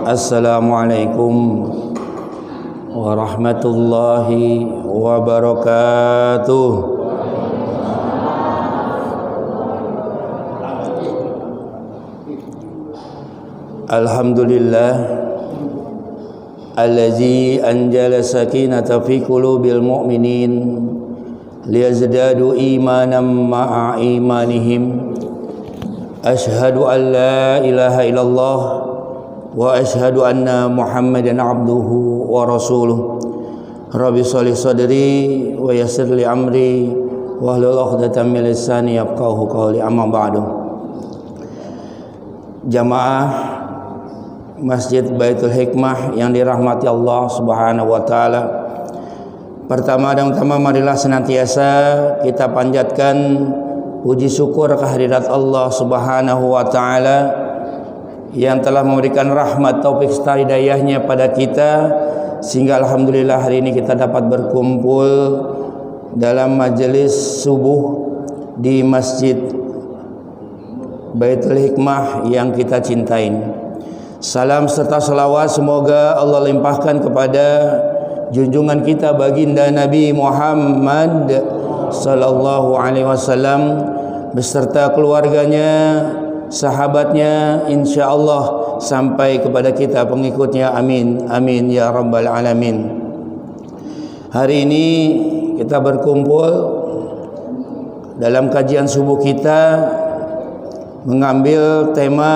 Assalamualaikum warahmatullahi wabarakatuh. Alhamdulillah allazi anjala sakinata fi qulubil mu'minin liyazdadu imanan ma'a imanihim. Ashhadu an la ilaha illallah wa ashhadu anna Muhammadan abduhu wa rasuluh. Rabbi sholli sadri wa yassir li amri wahlul 'uqdatam min lisani yafqahu qawli. Amma ba'du. Jamaah Masjid Baitul Hikmah yang dirahmati Allah Subhanahu wa taala. Pertama dan utama, marilah senantiasa kita panjatkan puji syukur kehadirat Allah Subhanahu wa taala yang telah memberikan rahmat taufik serta hidayahnya pada kita, sehingga alhamdulillah hari ini kita dapat berkumpul dalam majelis subuh di Masjid Baitul Hikmah yang kita cintai. Salam serta salawat semoga Allah limpahkan kepada junjungan kita baginda Nabi Muhammad sallallahu alaihi wasallam beserta keluarganya, sahabatnya, insyaallah sampai kepada kita pengikutnya. Amin amin ya rabbal alamin. Hari ini kita berkumpul dalam kajian subuh kita mengambil tema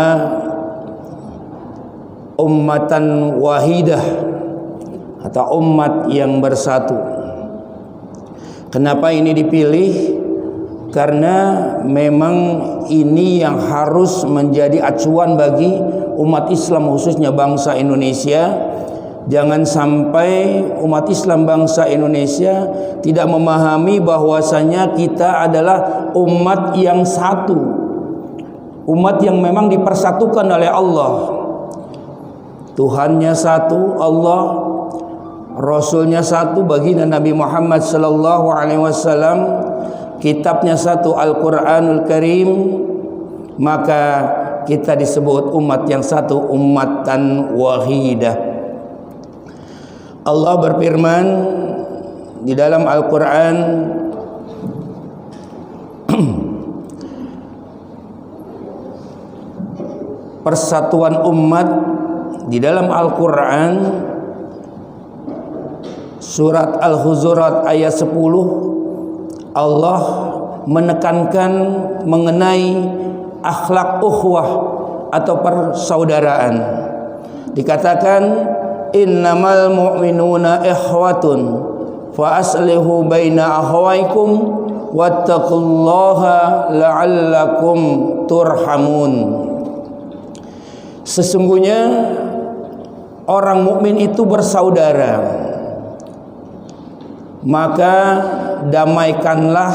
ummatan wahidah atau umat yang bersatu. Kenapa ini dipilih? Karena memang ini yang harus menjadi acuan bagi umat Islam, khususnya bangsa Indonesia. Jangan sampai umat Islam bangsa Indonesia tidak memahami bahwasanya kita adalah umat yang satu, umat yang memang dipersatukan oleh Allah. Tuhannya satu, Allah, Rasulnya satu, baginda Nabi Muhammad sallallahu alaihi wasallam, kitabnya satu, Al-Quranul Karim. Maka kita disebut umat yang satu, ummatan wahidah. Allah berfirman di dalam Al-Quran, persatuan umat di dalam Al-Quran, surat Al-Hujurat ayat 10, Allah menekankan mengenai akhlak ukhuwah atau persaudaraan. Dikatakan innamal mu'minuna ikhwatun fa aslihu baina akhawaykum wattaqullaha la'allakum turhamun. Sesungguhnya orang mukmin itu bersaudara, maka damaikanlah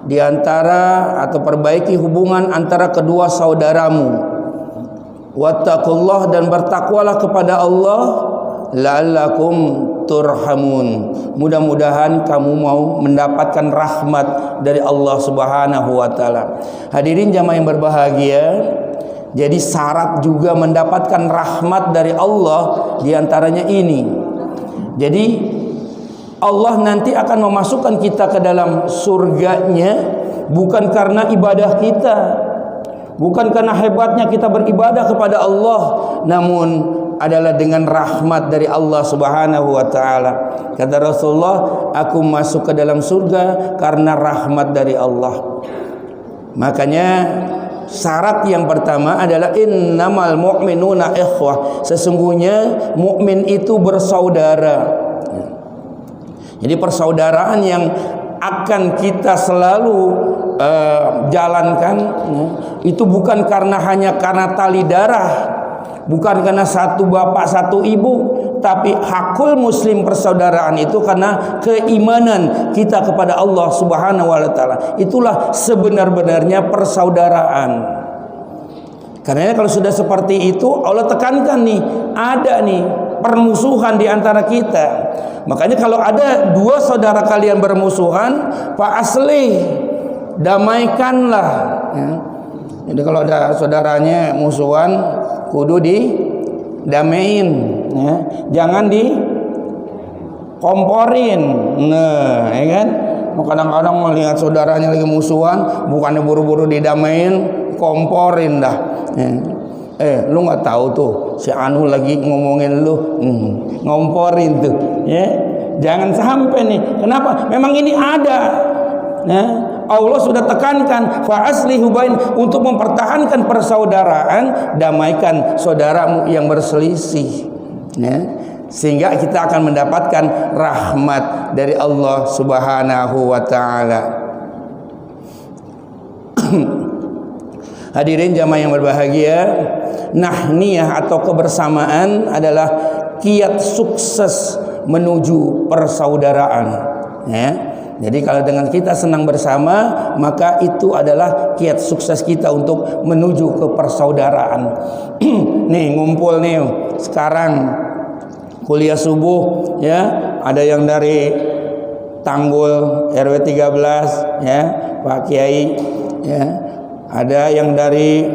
di antara atau perbaiki hubungan antara kedua saudaramu. Wattaqullah, dan bertakwalah kepada Allah, la'allakum turhamun, mudah-mudahan kamu mau mendapatkan rahmat dari Allah Subhanahu wa taala. Hadirin jamaah yang berbahagia, jadi syarat juga mendapatkan rahmat dari Allah diantaranya ini. Jadi Allah nanti akan memasukkan kita ke dalam surganya bukan karena ibadah kita, bukan karena hebatnya kita beribadah kepada Allah, namun adalah dengan rahmat dari Allah Subhanahu wa taala. Kata Rasulullah, aku masuk ke dalam surga karena rahmat dari Allah. Makanya syarat yang pertama adalah innamal mu'minuna ikhwah, sesungguhnya mukmin itu bersaudara. Jadi persaudaraan yang akan kita selalu jalankan itu bukan hanya karena tali darah, bukan karena satu bapak satu ibu, tapi hakul muslim persaudaraan itu karena keimanan kita kepada Allah Subhanahu wa taala. Itulah sebenar-benarnya persaudaraan. Karena kalau sudah seperti itu, Allah tekankan nih, ada nih permusuhan di antara kita. Makanya kalau ada dua saudara kalian bermusuhan, fa aslih, damaikanlah. Ya. Jadi kalau ada saudaranya musuhan, kudu damein, ya. Jangan dikomporin. Nah, ya kan? Kadang-kadang melihat saudaranya lagi musuhan, bukannya buru-buru didamein, komporin dah. Ya. Lu nggak tahu tuh si Anu lagi ngomongin lu, ngomporin tuh, ya. Jangan sampai nih. Kenapa? Memang ini ada. Ya. Allah sudah tekankan fa aslihu bain, untuk mempertahankan persaudaraan, damaikan saudaramu yang berselisih. Ya. Sehingga kita akan mendapatkan rahmat dari Allah Subhanahu wa taala. Hadirin jamaah yang berbahagia, nahniyah atau kebersamaan adalah kiat sukses menuju persaudaraan, ya. Jadi kalau dengan kita senang bersama, maka itu adalah kiat sukses kita untuk menuju ke persaudaraan. Nih ngumpul nih sekarang kuliah subuh, ya, ada yang dari Tanggul RW 13, ya, Pak Kiai, ya, ada yang dari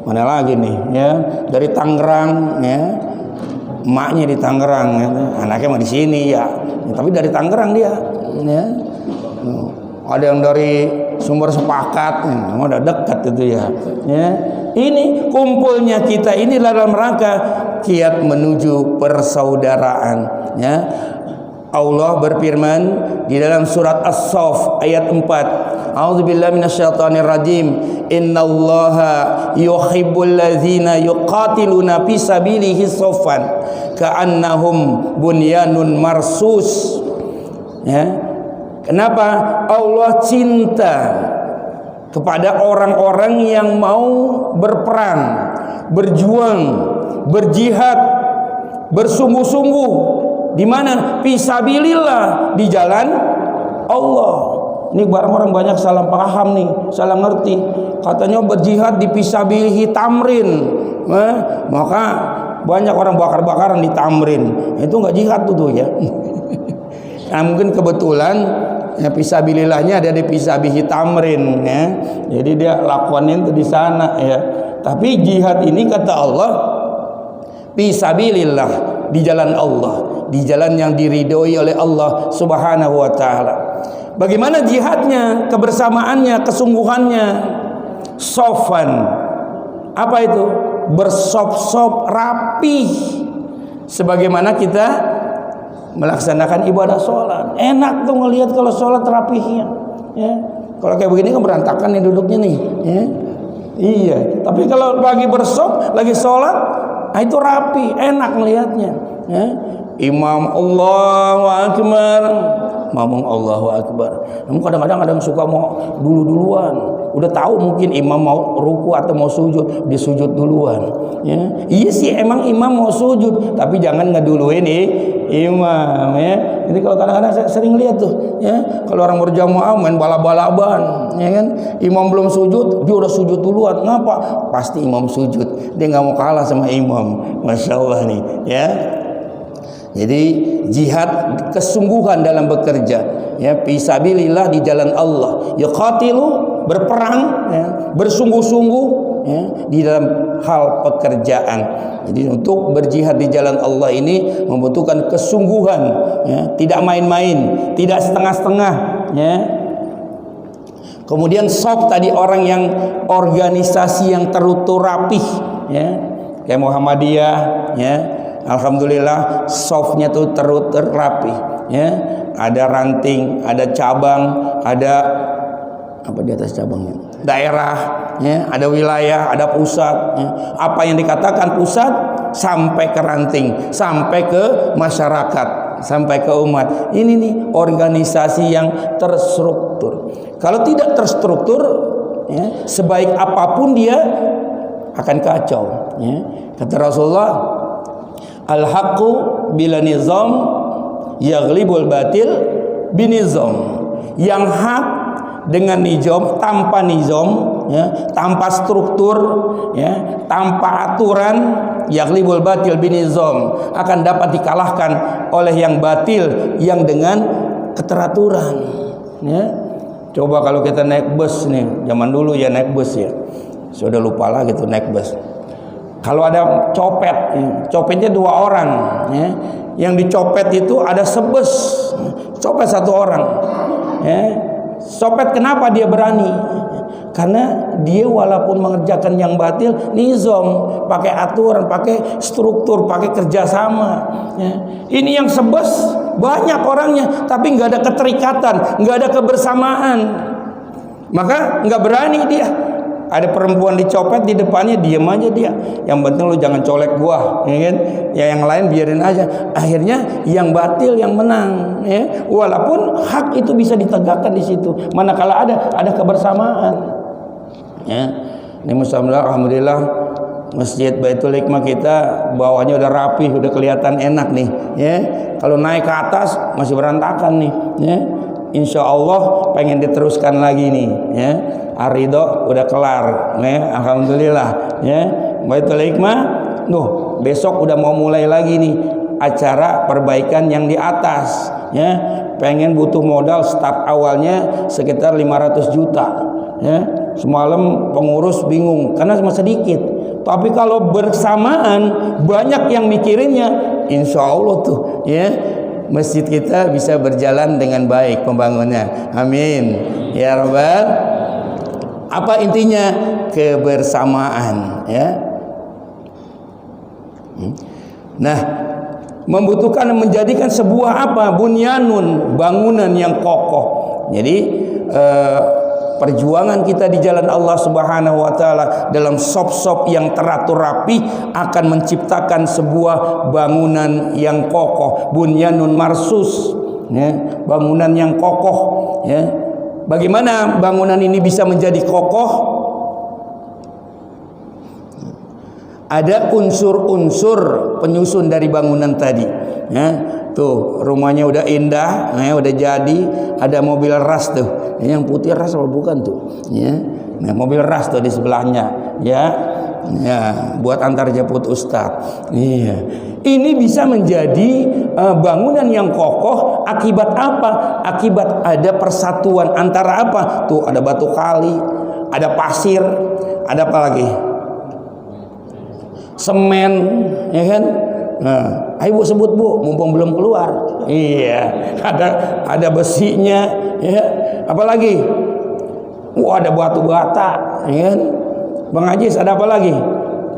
mana lagi nih, ya, dari Tangerang, ya, emaknya di Tangerang, ya, anaknya mah di sini, ya, tapi dari Tangerang dia, ya, ada yang dari Sumber Sepakat, ya, udah dekat itu ya, ya. Ini kumpulnya kita ini dalam rangka kiat menuju persaudaraan, ya. Allah berfirman di dalam surat As-Saff ayat 4, A'udzubillahi minasyaitonir rajim, innallaha yuhibbul ladzina yuqatiluna fi sabilihi shaffan ka'annahum bunyanun marsus. Ya. Kenapa? Allah cinta kepada orang-orang yang mau berperang, berjuang, berjihad, bersungguh-sungguh. Di mana? Fisabilillah, di jalan Allah. Ini orang-orang banyak salah paham nih, salah ngerti. Katanya berjihad di fisabilihi tamrin. Maka banyak orang bakar-bakaran di tamrin. Itu enggak jihad tuh ya. Nah, mungkin kebetulan ya, fisabilillahnya ada di fisabihi tamrin, ya. Jadi dia lakuannya itu di sana, ya. Tapi jihad ini kata Allah fisabilillah, di jalan Allah, di jalan yang diridhoi oleh Allah Subhanahu wa taala. Bagaimana jihadnya, kebersamaannya, kesungguhannya? Sofan. Apa itu? Bersop-sop rapih. Sebagaimana kita melaksanakan ibadah sholat. Enak tuh ngelihat kalau sholat rapihnya, ya. Kalau kayak begini kan berantakan nih duduknya nih, ya. Iya. Tapi kalau lagi bersop, lagi sholat, nah itu rapi, enak ngelihatnya, ya. Imam Allahu Akbar, ngomong Allahu Akbar. Namun kadang-kadang ada yang suka mau duluan. Udah tahu mungkin imam mau ruku atau mau sujud, disujud duluan, ya. Iya sih emang imam mau sujud, tapi jangan ngeduluin imam, ya. Jadi kalau kadang-kadang saya sering lihat tuh, ya, kalau orang berjamaah main balap-balapan, ya kan, imam belum sujud, dia udah sujud duluan. Ngapa? Pasti imam sujud, dia nggak mau kalah sama imam. Masya Allah nih, ya. Jadi jihad kesungguhan dalam bekerja, ya, fisabilillah, di jalan Allah. Yuqatilu, berperang, ya, bersungguh-sungguh, ya, di dalam hal pekerjaan. Jadi untuk berjihad di jalan Allah ini membutuhkan kesungguhan, ya, tidak main-main, tidak setengah-setengah, ya. Kemudian soft tadi, orang yang organisasi yang terutur rapih, ya, kayak Muhammadiyah, ya. Alhamdulillah softnya tuh terutur rapi, ya. Ada ranting, ada cabang, ada apa di atas cabangnya? Daerah, ya, ada wilayah, ada pusat, ya. Apa yang dikatakan pusat sampai ke ranting, sampai ke masyarakat, sampai ke umat. Ini nih organisasi yang terstruktur. Kalau tidak terstruktur, ya, sebaik apapun dia akan kacau, ya. Kata Rasulullah, al-haqqu bila nizam yaghlibul batil binizam. Yang hak dengan nizam, tanpa nizam, ya, tanpa struktur, ya, tanpa aturan, yaghlibul batil binizam, akan dapat dikalahkan oleh yang batil yang dengan keteraturan, ya. Coba kalau kita naik bus nih, zaman dulu ya naik bus, ya. Sudah lupa lah gitu naik bus. Kalau ada copet, copetnya 2 orang, ya. Yang dicopet itu ada sebes, copet 1 orang, ya. Copet kenapa dia berani? Karena dia walaupun mengerjakan yang batil, nizam, pakai aturan, pakai struktur, pakai kerjasama, ya. Ini yang sebes banyak orangnya, tapi nggak ada keterikatan, nggak ada kebersamaan, maka nggak berani dia. Ada perempuan dicopet di depannya, diam aja dia. Yang penting lu jangan colek gua, ya kan? Ya yang lain biarin aja. Akhirnya yang batil yang menang, ya. Walaupun hak itu bisa ditegakkan di situ. Manakala ada kebersamaan. Ya. Ini alhamdulillah Masjid Baitul Hikmah kita bawahnya udah rapi, udah kelihatan enak nih, ya. Kalau naik ke atas masih berantakan nih, ya. Insya Allah pengen diteruskan lagi nih, ya. Arido udah kelar, ya. Alhamdulillah, ya. Baitul Hikmah, besok udah mau mulai lagi nih acara perbaikan yang di atas, ya. Pengen butuh modal start awalnya sekitar 500 juta, ya. Semalam pengurus bingung karena cuma sedikit, tapi kalau bersamaan banyak yang mikirinnya, insya Allah tuh, ya, masjid kita bisa berjalan dengan baik pembangunannya. Amin ya rabbal. Apa intinya? Kebersamaan, ya. Nah, membutuhkan menjadikan sebuah apa? Bunyanun, bangunan yang kokoh. Jadi perjuangan kita di jalan Allah Subhanahu wa taala dalam sop-sop yang teratur rapi akan menciptakan sebuah bangunan yang kokoh, bunyanun marsus, ya, bangunan yang kokoh, ya. Bagaimana bangunan ini bisa menjadi kokoh? Ada unsur-unsur penyusun dari bangunan tadi, ya. Tuh rumahnya udah indah, ya, udah jadi. Ada mobil ras tuh, yang putih ras apa bukan tuh, ya. Nah, mobil ras tuh di sebelahnya, ya, ya, buat antar jemput ustadz. Iya, ini bisa menjadi bangunan yang kokoh. Akibat apa? Akibat ada persatuan antara apa? Tuh ada batu kali, ada pasir, ada apa lagi? Semen, ya kan? Nah, ayo Bu sebut Bu, mumpung belum keluar. Iya, ada besinya, ya. Apalagi? Ada batu bata, ya kan? Bang Ajis, ada apa lagi?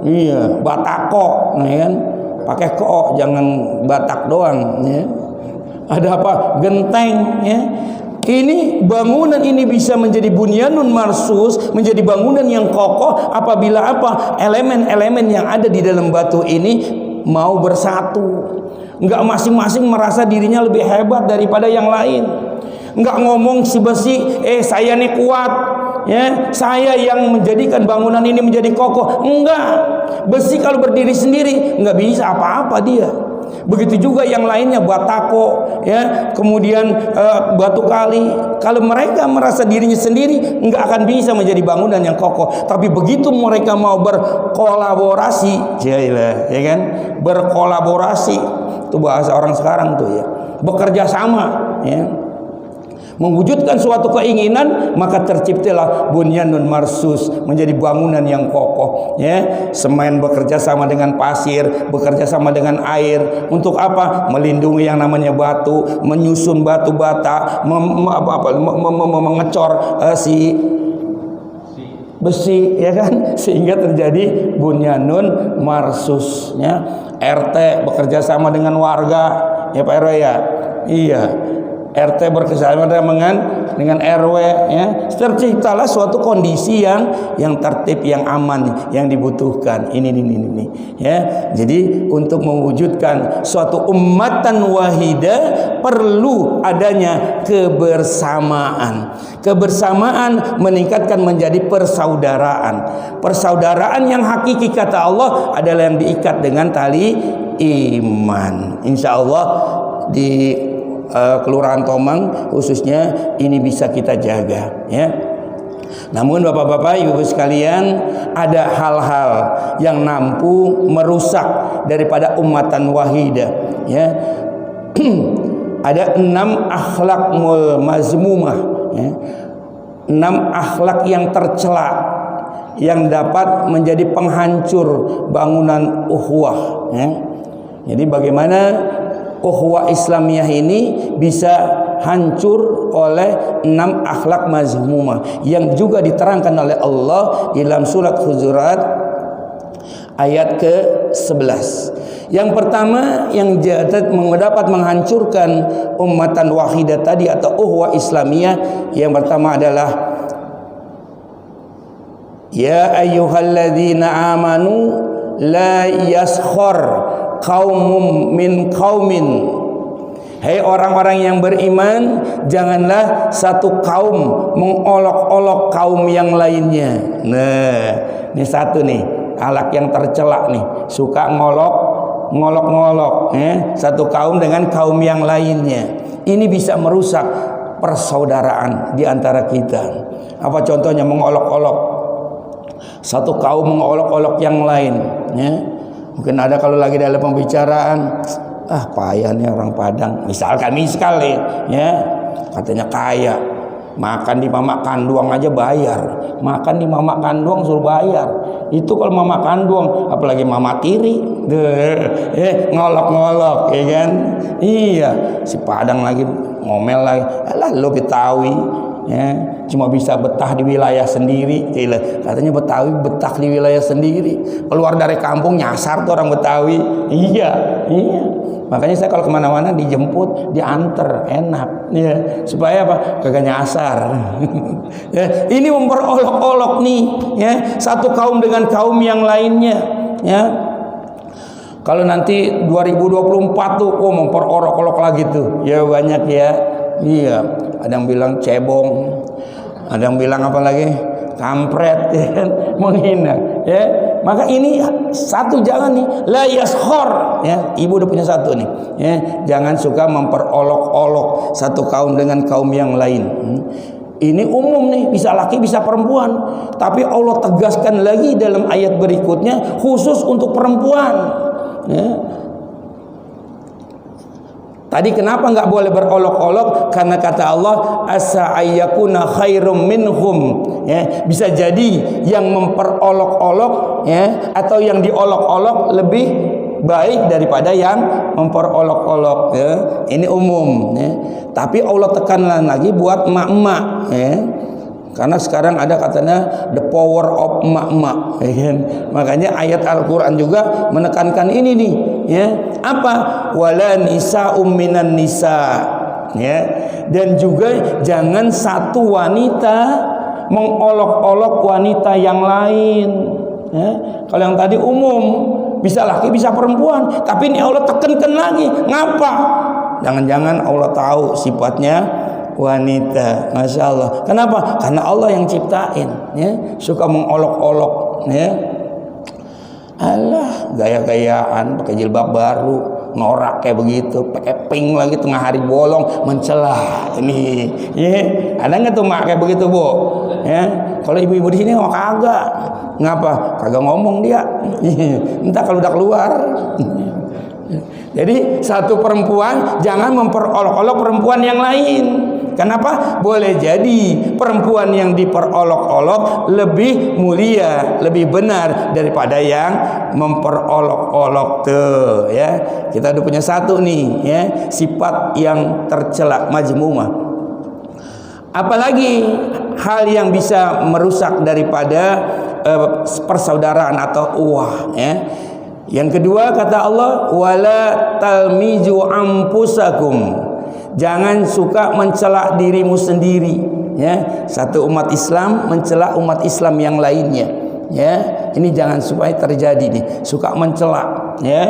Iya, batako, ya kan? Pakai ko, jangan batak doang, ya. Ada apa? Genteng, ya. Ini bangunan ini bisa menjadi bunyanun marsus, menjadi bangunan yang kokoh apabila apa? Elemen-elemen yang ada di dalam batu ini mau bersatu. Enggak masing-masing merasa dirinya lebih hebat daripada yang lain. Enggak ngomong si besi, saya nih kuat, ya, saya yang menjadikan bangunan ini menjadi kokoh. Enggak. Besi kalau berdiri sendiri enggak bisa apa-apa dia. Begitu juga yang lainnya, batako, ya, kemudian batu kali. Kalau mereka merasa dirinya sendiri, enggak akan bisa menjadi bangunan yang kokoh. Tapi begitu mereka mau berkolaborasi, ya kan? Berkolaborasi, itu bahasa orang sekarang tuh, ya. Bekerja sama, ya. Mewujudkan suatu keinginan, maka terciptalah bunyanun marsus, menjadi bangunan yang kokoh, ya. Semen bekerja sama dengan pasir, bekerja sama dengan air. Untuk apa? Melindungi yang namanya batu, menyusun batu bata, mengecor si besi, ya kan, sehingga terjadi bunyanun marsus, ya. RT bekerja sama dengan warga, ya Pak RW, ya. Iya, RT bekerjasama dengan RW, ya. Terciptalah suatu kondisi yang tertib, yang aman, yang dibutuhkan. Ini, ya. Jadi untuk mewujudkan suatu ummatan wahidah perlu adanya kebersamaan. Kebersamaan meningkatkan menjadi persaudaraan. Persaudaraan yang hakiki kata Allah adalah yang diikat dengan tali iman. Insya Allah di Kelurahan Tomang khususnya ini bisa kita jaga, ya. Namun bapak-bapak, ibu sekalian, ada hal-hal yang mampu merusak daripada ummatan wahidah, ya. Ada 6 akhlak mazmumah, ya. 6 akhlak yang tercela, yang dapat menjadi penghancur bangunan ukhuwah, ya. Jadi bagaimana ukhuwah Islamiyah ini bisa hancur oleh 6 akhlak mazmumah yang juga diterangkan oleh Allah di dalam surat Hujurat ayat ke-11. Yang pertama yang dapat menghancurkan ummatan wahidah tadi atau ukhuwah Islamiyah, yang pertama adalah ya ayyuhalladzina amanu la yaskhar qaumum min qaumin. Hei orang-orang yang beriman, janganlah satu kaum mengolok-olok kaum yang lainnya. Nah, ini satu nih, akhlak yang tercela nih, suka ngolok-ngolok, satu kaum dengan kaum yang lainnya. Ini bisa merusak persaudaraan di antara kita. Apa contohnya? Mengolok-olok satu kaum, mengolok-olok yang lain, ya. Mungkin ada kalau lagi dalam pembicaraan, payah nih orang Padang, misalkan ya, katanya kaya, makan di Mama Kanduang aja bayar, makan di Mama Kanduang suruh bayar. Itu kalau Mama Kanduang, apalagi Mama Tiri, ngolok-ngolok, ya kan? Iya, si Padang lagi ngomel lagi, alah lo Betawi, ya, cuma bisa betah di wilayah sendiri. Katanya Betawi betah di wilayah sendiri, keluar dari kampung nyasar tuh orang Betawi. Iya. Makanya saya kalau kemana-mana dijemput, diantar, enak, ya, supaya apa? Kagak nyasar. Ya, ini memperolok-olok nih, ya, satu kaum dengan kaum yang lainnya, ya. Kalau nanti 2024 tuh, memperolok-olok lagi tuh, ya banyak ya. Iya, ada yang bilang cebong, ada yang bilang apa lagi? Kampret, ya kan? Menghina, ya. Maka ini satu, jangan nih, la yaskhor, ya. Ibu udah punya satu nih, ya. Jangan suka memperolok-olok satu kaum dengan kaum yang lain. Ini umum nih, bisa laki bisa perempuan, tapi Allah tegaskan lagi dalam ayat berikutnya khusus untuk perempuan, ya. Tadi kenapa nggak boleh berolok-olok? Karena kata Allah, asa ayyakuna khairum minhum, ya, bisa jadi yang memperolok-olok, ya, atau yang diolok-olok lebih baik daripada yang memperolok-olok, ya. Ini umum, ya. Tapi Allah tekankan lagi buat emak-emak, ya. Karena sekarang ada katanya the power of emak-emak, ya kan? Makanya ayat Al-Quran juga menekankan ini nih, ya. Apa? Wala nisa'um minan nisa', ya. Dan juga jangan satu wanita mengolok-olok wanita yang lain, ya. Kalau yang tadi umum, bisa laki bisa perempuan, tapi ini Allah tekankan lagi. Ngapa? Jangan-jangan Allah tahu sifatnya wanita, masya Allah. Kenapa? Karena Allah yang ciptain, ya. Suka mengolok-olok, ya. Alah, gaya-gayaan, pakai jilbab baru, norak kayak begitu, pakai pink lagi tengah hari bolong, mencela. Ini, ya. Ada nggak tuh mak kayak begitu, Bu? Ya. Kalau ibu-ibu di sini mau kagak. Ngapa? Kagak ngomong dia. Entah kalau udah keluar. Jadi satu perempuan jangan memperolok-olok perempuan yang lain. Kenapa? Boleh jadi perempuan yang diperolok-olok lebih mulia, lebih benar daripada yang memperolok-olok tuh, ya. Kita udah punya satu nih, ya, sifat yang tercela, majmumah. Apalagi hal yang bisa merusak daripada persaudaraan atau uwah, ya. Yang kedua kata Allah, wala talmiju anfusakum, jangan suka mencela dirimu sendiri, ya. Satu umat Islam mencela umat Islam yang lainnya, ya. Ini jangan supaya terjadi nih, suka mencela, ya.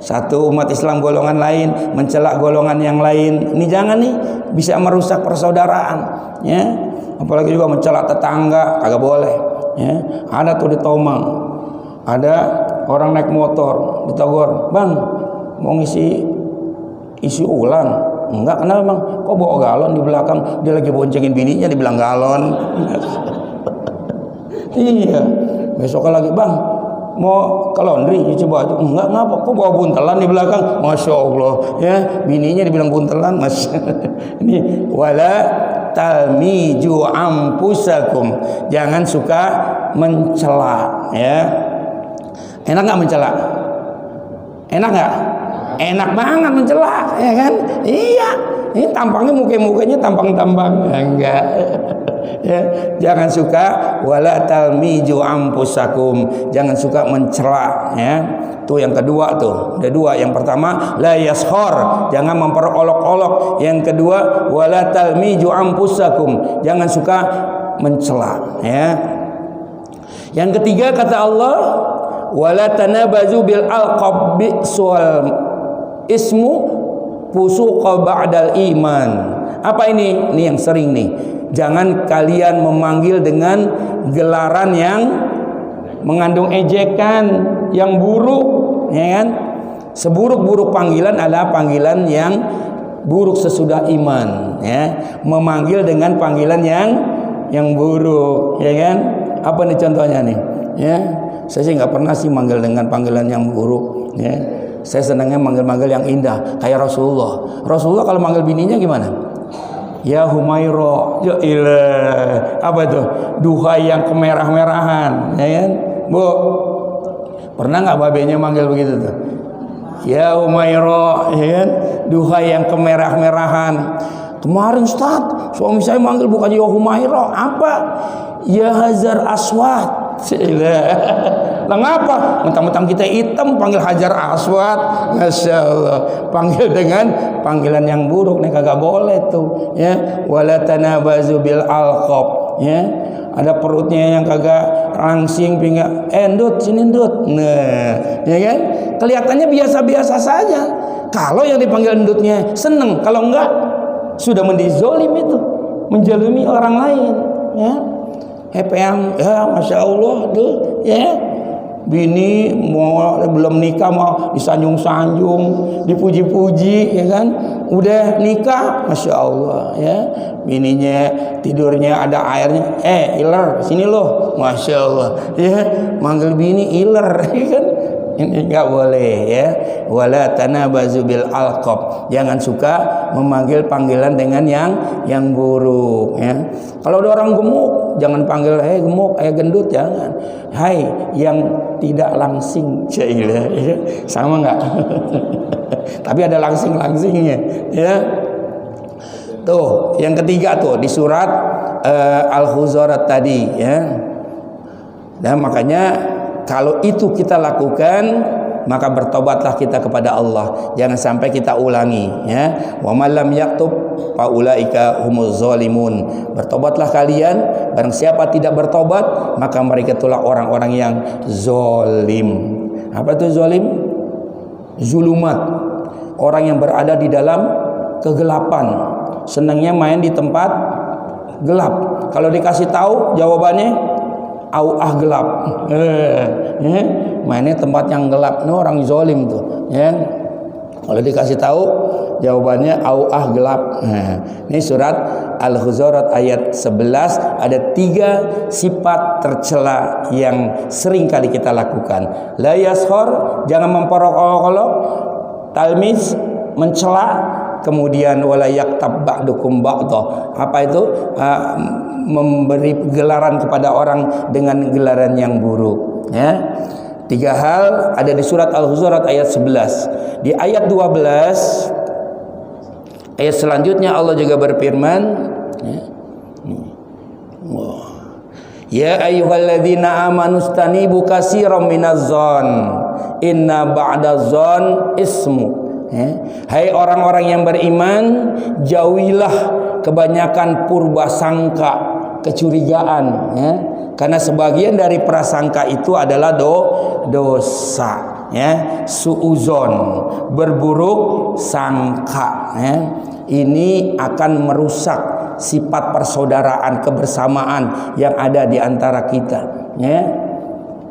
Satu umat Islam golongan lain mencela golongan yang lain, ini jangan nih, bisa merusak persaudaraan, ya. Apalagi juga mencela tetangga, kagak boleh, ya. Ada tuh di Tomang, ada orang naik motor ditegur, bang mau isi ulang? Enggak, kenapa bang? Kok bawa galon di belakang? Dia lagi boncengin bininya, dibilang galon. Iya. Besoknya lagi, bang mau ke laundry cuci baju? Enggak, ngapa? Kok bawa buntelan di belakang? Masya Allah, ya, bininya dibilang buntelan, mas. Ini wala talmiju anfusakum, jangan suka mencela, ya. Enak nggak mencela? Enak nggak? Enak banget mencela, ya kan? Iya. Ini tampangnya mukanya tampang-tampang, enggak. Ya, jangan suka wala talmiju ampusakum, jangan suka mencela, ya. Tuh yang kedua tuh. Ada dua. Yang pertama la yashor, jangan memperolok-olok. Yang kedua wala talmiju ampusakum, jangan suka mencela, ya. Yang ketiga kata Allah wala tanabazu bil alqab bi'sal ismu fusuqa ba'dal iman. Apa ini? Ini yang sering nih. Jangan kalian memanggil dengan gelaran yang mengandung ejekan, yang buruk, ya kan? Seburuk-buruk panggilan adalah panggilan yang buruk sesudah iman, ya. Memanggil dengan panggilan yang buruk, ya kan? Apa nih contohnya nih? Ya, saya sih nggak pernah sih manggil dengan panggilan yang buruk, ya. Saya senangnya manggil-manggil yang indah, kayak Rasulullah. Rasulullah kalau manggil bininya gimana? Ya Humaira, ya ilah, apa itu? Duhai yang kemerah-merahan, ya kan? Bu, pernah nggak babenya manggil begitu tuh? Ya Humaira, ya kan? Duhai yang kemerah-merahan. Kemarin Ustaz, suami saya manggil bukan ya Humaira, apa? Ya Hajar Aswad. Lah ngapa? Mentang-mentang kita hitam panggil Hajar Aswad, Masya Allah. Panggil dengan panggilan yang buruk nih, kagak boleh tuh, ya. Wala tanabazu bil alqab, ya. Ada perutnya yang kagak langsing, pinggang, ndut sini ndut. Nah, ya kan? Kelihatannya biasa-biasa saja. Kalau yang dipanggil ndutnya seneng, kalau enggak sudah mendizolim itu, menjalimi orang lain, ya. EPM, ya Masya Allah tuh, ya. Bini mau belum nikah mau disanjung-sanjung, dipuji-puji, ya kan? Udah nikah, Masya Allah, ya. Bininya tidurnya ada airnya, iler, sini loh, Masya Allah, ya. Manggil bini iler, ya kan? Ini enggak boleh, ya. Wala tanabazu bil alqab, jangan suka memanggil panggilan dengan yang buruk, ya. Kalau ada orang gemuk, jangan panggil gemuk, gendut, jangan. Hai yang tidak langsing, cailah, ya. Sama enggak? Tapi ada langsing-langsingnya, ya. Tuh, yang ketiga tuh di surat Al-Hujurat tadi, ya. Dan makanya kalau itu kita lakukan, maka bertobatlah kita kepada Allah. Jangan sampai kita ulangi, ya. Wa man lam yaktub fa ulaika humuz zalimun. Bertobatlah kalian, barang siapa tidak bertobat, maka mereka itulah orang-orang yang zalim. Apa itu zalim? Zulumat. Orang yang berada di dalam kegelapan, senangnya main di tempat gelap. Kalau dikasih tahu jawabannya gelap, mainnya tempat yang gelap, ini orang zalim tuh, ya. Kalau dikasih tahu jawabannya gelap. Nah, ini surat Al-Hujurat ayat 11, ada 3 sifat tercela yang sering kali kita lakukan. La yashor, jangan memperolok-olok, talmis, mencela, kemudian wala yaktab ba'dukum ba'dha. Apa itu? Memberi gelaran kepada orang dengan gelaran yang buruk, ya. 3 hal ada di surat Al-Hujurat ayat 11. Di ayat 12 ayat selanjutnya Allah juga berfirman, ya. Ya ayyuhalladzina amanu stanibu katsiran minaz-dzan inna ba'daz-dzan ismu. Ya. Hai orang-orang yang beriman, jauhilah kebanyakan purba sangka, kecurigaan, ya. Karena sebagian dari prasangka itu adalah dosa, ya. Suuzon, berburuk sangka, ya. Ini akan merusak sifat persaudaraan, kebersamaan yang ada di antara kita, ya.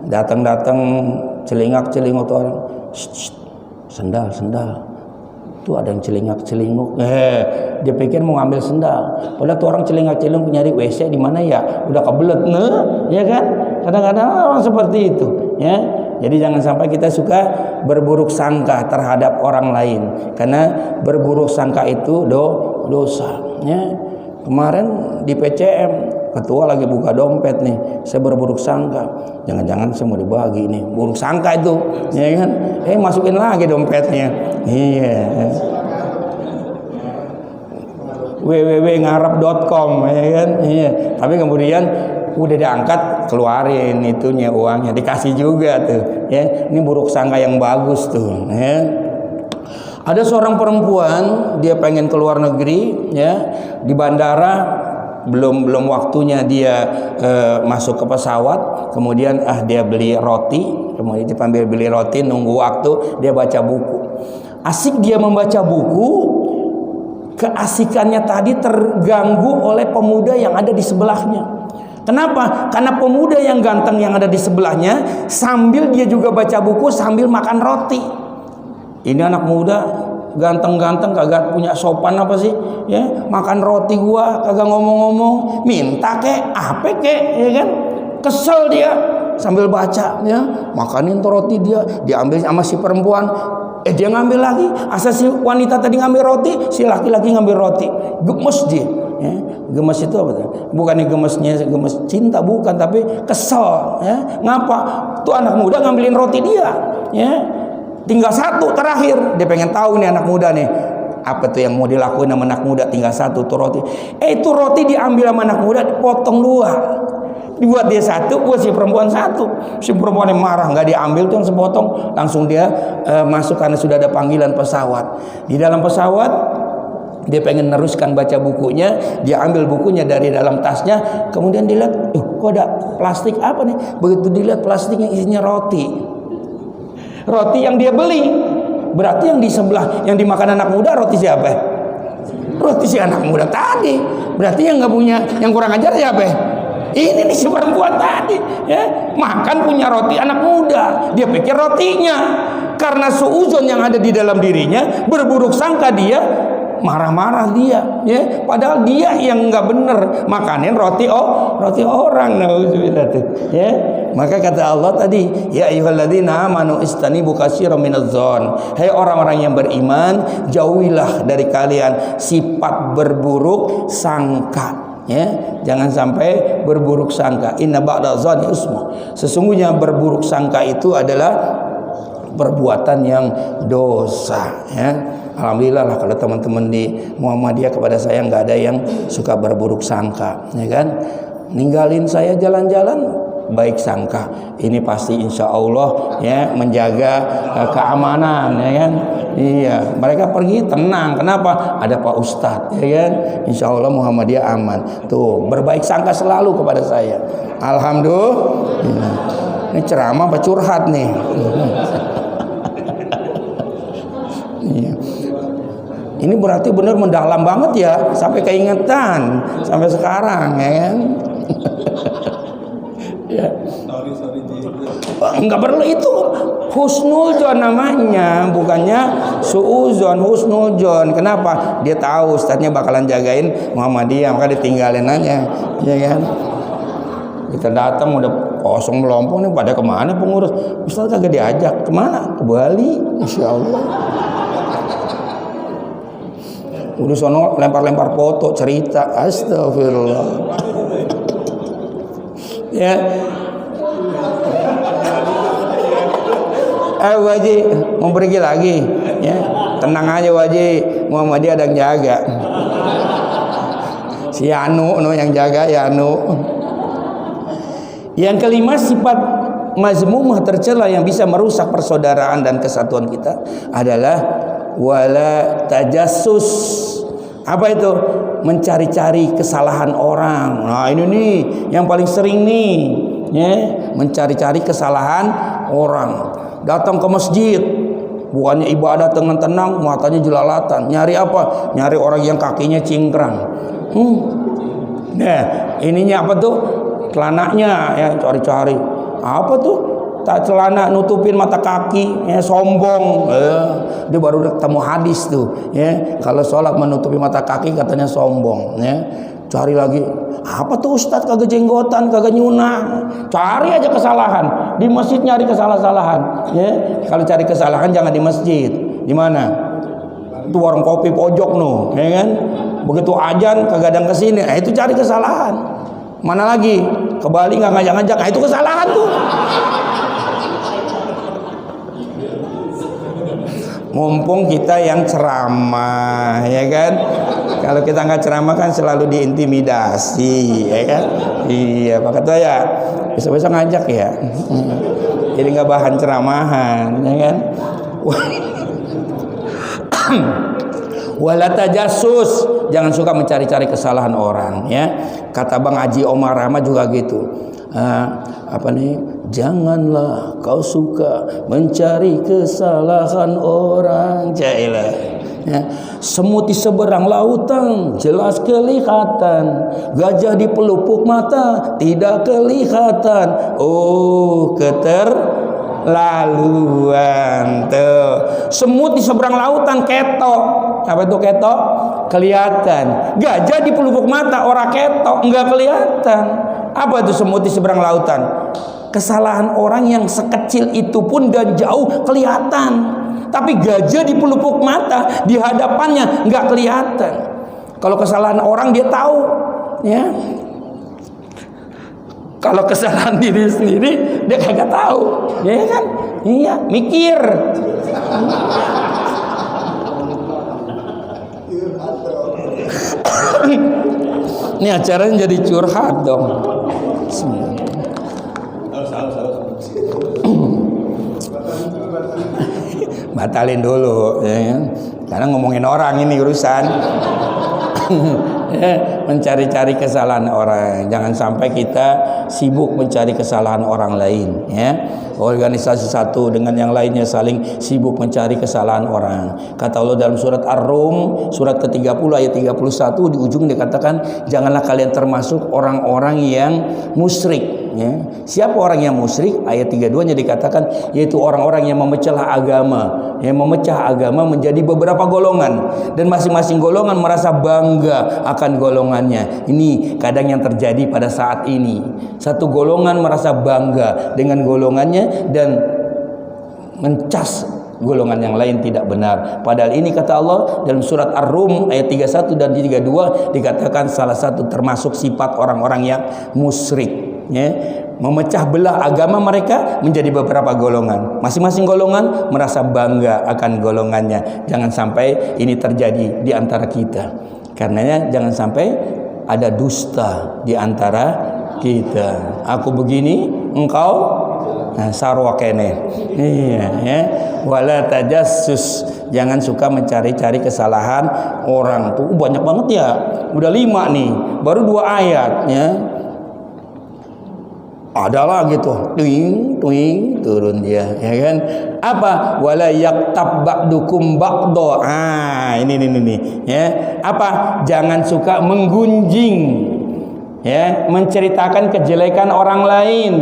Datang-datang celingak-celinguk orang, sendal tuh ada yang celingak-celinguk, dia pikir mau ngambil sendal, padahal tuh orang celingak-celinguk nyari WC di mana ya, udah kebelet, ya kan? Kadang-kadang orang seperti itu, ya. Jadi jangan sampai kita suka berburuk sangka terhadap orang lain, karena berburuk sangka itu dosa, ya. Kemarin di PCM ketua lagi buka dompet nih, saya berburuk sangka, jangan-jangan saya mau dibagi nih, buruk sangka itu, ya kan? Masukin lagi dompetnya, iya. www.ngarep.com, ya kan? Iya. Tapi kemudian udah diangkat, keluarin itunya uangnya, dikasih juga tuh, ya. Ini buruk sangka yang bagus tuh, ya. Ada seorang perempuan, dia pengen ke luar negeri, ya, di bandara belum waktunya dia masuk ke pesawat, kemudian dia beli roti, kemudian dia sambil beli roti nunggu waktu, dia baca buku. Asik dia membaca buku, keasikannya tadi terganggu oleh pemuda yang ada di sebelahnya. Kenapa? Karena pemuda yang ganteng yang ada di sebelahnya sambil dia juga baca buku sambil makan roti. Ini anak muda ganteng-ganteng kagak punya sopan apa sih, ya, makan roti gua kagak ngomong-ngomong, minta kek apa kek, ya kan, kesel dia sambil baca, ya, makanin tuh roti, dia diambil sama si perempuan, dia ngambil lagi, asal si wanita tadi ngambil roti, si laki-laki ngambil roti, gemes dia, ya. Gemes itu apa tuh? Bukannya gemesnya gemes cinta, bukan, tapi kesel, ya. Ngapa tuh anak muda ngambilin roti dia, ya. Tinggal satu terakhir, dia pengen tahu nih anak muda nih, apa tuh yang mau dilakuin sama anak muda, tinggal satu tuh roti. Itu roti diambil sama anak muda, dipotong dua, dibuat dia satu, buat si perempuan satu. Si perempuan yang marah, nggak diambil tuh yang sepotong, langsung dia masuk karena sudah ada panggilan pesawat. Di dalam pesawat dia pengen neruskan baca bukunya, dia ambil bukunya dari dalam tasnya, kemudian dilihat, kok ada plastik apa nih? Begitu dilihat plastiknya isinya roti. Roti yang dia beli. Berarti yang di sebelah, yang dimakan anak muda, roti siapa? Roti si anak muda tadi. Berarti yang nggak punya, yang kurang ajar siapa? Ini nih si perempuan tadi, ya, makan punya roti anak muda. Dia pikir rotinya, karena suuzon yang ada di dalam dirinya, berburuk sangka dia, marah-marah dia, ya, padahal dia yang nggak bener makanin roti orang, nauzubillah tuh, ya. Maka kata Allah tadi, ya ayyuhalladzina amanu istanibu katsiran minadh-dhon. Hai orang-orang yang beriman, jauhilah dari kalian sifat berburuk sangka, ya. Jangan sampai berburuk sangka. Inna ba'dadh-dhoni ismu. Sesungguhnya berburuk sangka itu adalah perbuatan yang dosa, ya. Alhamdulillah lah kalau teman-teman di Muhammadiyah kepada saya nggak ada yang suka berburuk sangka, ya kan. Ninggalin saya jalan-jalan baik sangka, ini pasti insya Allah, ya, menjaga keamanan, ya kan. Iya, mereka pergi tenang. Kenapa? Ada Pak Ustadz, ya kan. Insya Allah Muhammadiyah aman. Tuh, berbaik sangka selalu kepada saya. Alhamdulillah. Ini ceramah apa curhat nih? Iya. Ini berarti benar mendalam banget ya, sampai keingetan sampai sekarang, ya kan. Ya. Enggak perlu, itu husnuzon namanya, bukannya suuzon, husnuzon. Kenapa? Dia tahu ustadznya bakalan jagain Muhammadiyah, maka ditinggalin aja, ya kan. Kita datang udah kosong melompong nih, pada kemana pengurus? Ustadz kagak diajak, kemana? Ke Bali, insya Allah. Udah sono lempar-lempar foto, cerita, astagfirullah. Ya, Waji mau pergi lagi, ya, tenang aja Waji, Muhammadiyah ada yang jaga. Si Anu yang jaga, ya Anu. Yang kelima, sifat mazmumah tercela yang bisa merusak persaudaraan dan kesatuan kita adalah wala tajassus. Apa itu? Mencari-cari kesalahan orang. Nah, ini nih yang paling sering nih, ya, mencari-cari kesalahan orang. Datang ke masjid, bukannya ibadah dengan tenang, matanya jelalatan. Nyari apa? Nyari orang yang kakinya cingkrang. Nah, ininya apa tuh? Celananya, ya, cari-cari. Apa tuh? Tak celana nutupin mata kaki, ya, sombong. Dia baru ketemu hadis tuh, ya, kalau sholat menutupi mata kaki katanya sombong, ya. Cari lagi, apa tuh Ustadz kagak jenggotan, kagak nyunah. Cari aja kesalahan di masjid, nyari kesalahan, ya. Kalau cari kesalahan jangan di masjid. Di mana? Itu warung kopi pojok no, ya kan. Begitu ajan kagak ada kesini, itu cari kesalahan. Mana lagi? Ke Bali nggak ngajak-ngajak. Nah, itu kesalahan tuh. Mumpung kita yang ceramah, ya kan? Kalau kita nggak ceramah kan selalu diintimidasi, ya kan? Iya, Pak Ketua ya. Besok-besok ngajak ya. Jadi nggak bahan ceramahan, ya kan? Wala tajassus, jangan suka mencari-cari kesalahan orang, ya. Kata Bang Haji Omar Rahmat juga gitu. Janganlah kau suka mencari kesalahan orang. Jailah. Ya. Semut di seberang lautan jelas kelihatan, gajah di pelupuk mata tidak kelihatan. Oh, keterlaluan tuh. Semut di seberang lautan ketok. Apa itu ketok? Kelihatan. Gajah di pelupuk mata orang ketok enggak kelihatan. Apa itu semut di seberang lautan? Kesalahan orang yang sekecil itu pun dan jauh kelihatan. Tapi gajah di pelupuk mata di hadapannya enggak kelihatan. Kalau kesalahan orang dia tahu, ya. Kalau kesalahan diri sendiri dia kagak tahu, ya kan? Iya, mikir. Ini acaranya jadi curhat dong. Batalin dulu, ya. Karena ngomongin orang ini urusan. Mencari-cari kesalahan orang. Jangan sampai kita sibuk mencari kesalahan orang lain, ya. Organisasi satu dengan yang lainnya saling sibuk mencari kesalahan orang. Kata Allah dalam surat Ar-Rum surat ke-30 ayat 31 di ujung dikatakan, janganlah kalian termasuk orang-orang yang musyrik, ya. Siapa orang yang musyrik? Ayat 32-nya dikatakan yaitu orang-orang yang memecah agama, yang memecah agama menjadi beberapa golongan dan masing-masing golongan merasa bangga akan golongannya. Ini kadang yang terjadi pada saat ini. Satu golongan merasa bangga dengan golongannya dan mencas golongan yang lain tidak benar. Padahal ini kata Allah dalam surat Ar-Rum ayat 31 dan 32 dikatakan salah satu termasuk sifat orang-orang yang musyrik, ya. Memecah belah agama mereka menjadi beberapa golongan. Masing-masing golongan merasa bangga akan golongannya. Jangan sampai ini terjadi di antara kita. Karenanya jangan sampai ada dusta di antara kita. Aku begini, engkau sarwa kene. Iya, ya. Wala tajassus, jangan suka mencari-cari kesalahan orang tuh. Banyak banget ya. Udah 5 nih, baru 2 ayat, ya. Ada lagi tuh, tuing turun dia, ya kan? Apa? Wala yaktab ba'dukum ba'do. Ini, ya. Apa? Jangan suka menggunjing, ya, menceritakan kejelekan orang lain,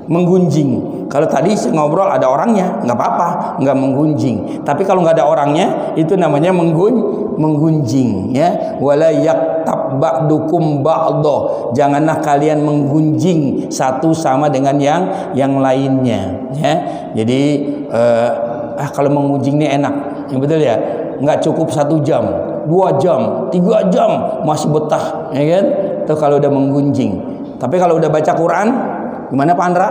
menggunjing. Kalau tadi ngobrol ada orangnya, nggak apa-apa, nggak menggunjing. Tapi kalau nggak ada orangnya, itu namanya menggunjing, ya. Wala yaktab ba'dukum ba'do. Janganlah kalian menggunjing satu sama dengan yang lainnya, ya. Jadi kalau menggunjing ini enak, yang betul ya. Nggak cukup 1 jam, 2 jam, 3 jam masih betah, ya kan? Itu kalau udah menggunjing. Tapi kalau udah baca Quran, gimana Pak Andra?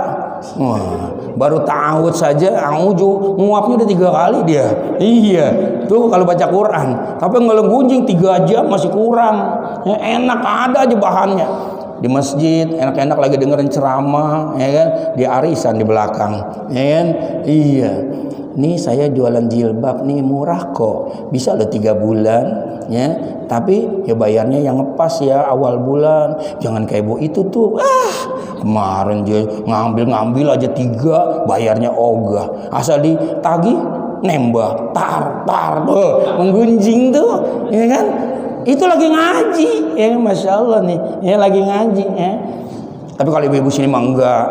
Wah, baru ta'awud saja, a'udzu, nguapnya udah 3 kali dia. Iya, tuh kalau baca Quran. Tapi ngelengunjing 3 jam masih kurang. Ya, enak ada aja bahannya. Di masjid enak-enak lagi dengerin ceramah, ya kan? Di arisan di belakang, ya kan? Iya. Nih saya jualan jilbab nih murah kok. Bisa loh 3 bulan, ya. Tapi ya bayarnya yang ngepas ya awal bulan. Jangan kayak bu itu tuh. Kemarin dia ngambil aja 3, bayarnya ogah. Asal ditagih nembak, tar, menggunjing tuh, ya kan? Itu lagi ngaji, ya, masya Allah nih, ya lagi ngaji, ya. Tapi kalau ibu-ibu sini mah enggak.